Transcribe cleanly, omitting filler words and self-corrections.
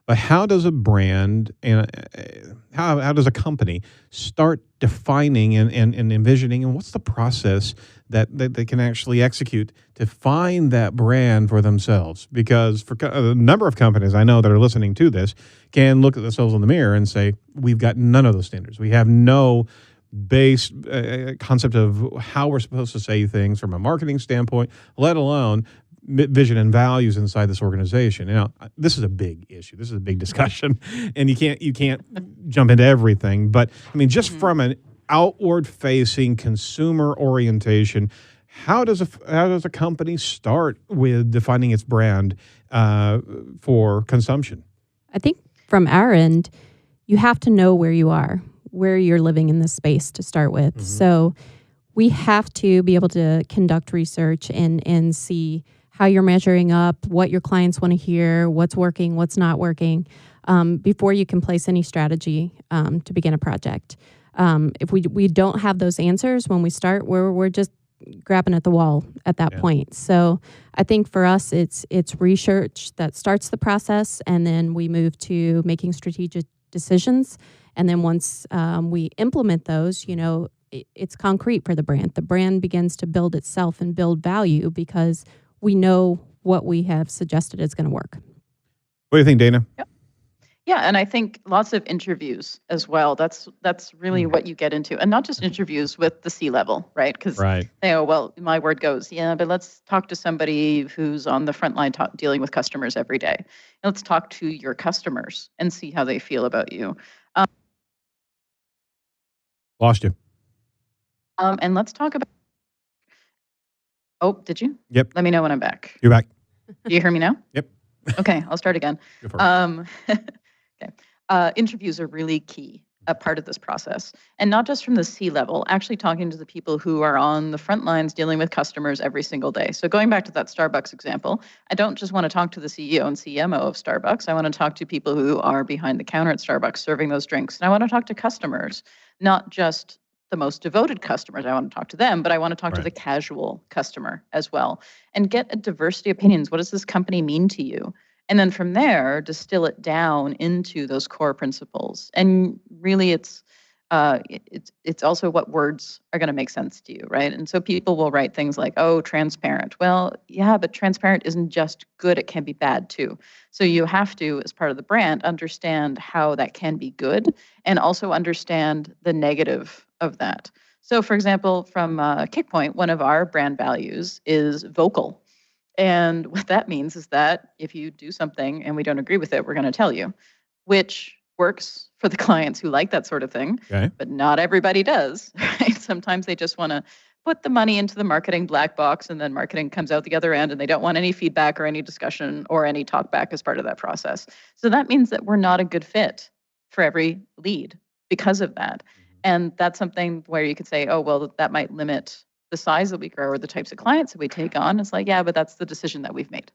but how does a brand and how does a company start defining and envisioning, and what's the process that they can actually execute to find that brand for themselves? Because for a number of companies I know that are listening to this can look at themselves in the mirror and say, we've got none of those standards. We have no base concept of how we're supposed to say things from a marketing standpoint, let alone vision and values inside this organization. You know, this is a big issue. This is a big discussion, and you can't jump into everything. But I mean, just from an outward-facing consumer orientation, how does a company start with defining its brand for consumption? I think from our end, you have to know where you are, where you're living in this space to start with. So we have to be able to conduct research and see how you're measuring up, what your clients want to hear, what's working, what's not working, before you can place any strategy to begin a project. If we don't have those answers when we start, we're just grabbing at the wall at that point. So I think for us, it's research that starts the process, and then we move to making strategic decisions. And then once we implement those, you know, it's concrete for the brand. The brand begins to build itself and build value because we know what we have suggested is going to work. What do you think, Dana? Yep. Yeah, and I think lots of interviews as well. That's really what you get into, and not just interviews with the C-level, right? Because they go, well, my word goes, yeah, but let's talk to somebody who's on the front line dealing with customers every day. And let's talk to your customers and see how they feel about you. Lost you. And let's talk about. Oh, did you? Yep. Let me know when I'm back. You're back. Do you hear me now? Yep. Okay, I'll start again. Go for it. Okay. Interviews are really key, a part of this process. And not just from the C-level, actually talking to the people who are on the front lines dealing with customers every single day. So going back to that Starbucks example, I don't just want to talk to the CEO and CMO of Starbucks. I want to talk to people who are behind the counter at Starbucks serving those drinks. And I want to talk to customers, not just the most devoted customers. I want to talk to them, but I want to talk to the casual customer as well and get a diversity of opinions. What does this company mean to you? And then from there, distill it down into those core principles. And really, it's also what words are going to make sense to you, right? And so people will write things like, oh, transparent. Well, yeah, but transparent isn't just good. It can be bad too. So you have to, as part of the brand, understand how that can be good and also understand the negative of that. So for example, from Kickpoint, one of our brand values is vocal. And what that means is that if you do something and we don't agree with it, we're going to tell you, which works for the clients who like that sort of thing, but not everybody does, right? Sometimes they just want to put the money into the marketing black box, and then marketing comes out the other end, and they don't want any feedback or any discussion or any talk back as part of that process. So that means that we're not a good fit for every lead because of that. And that's something where you could say, oh, well, that might limit the size that we grow or the types of clients that we take on. It's like, yeah, but that's the decision that we've made.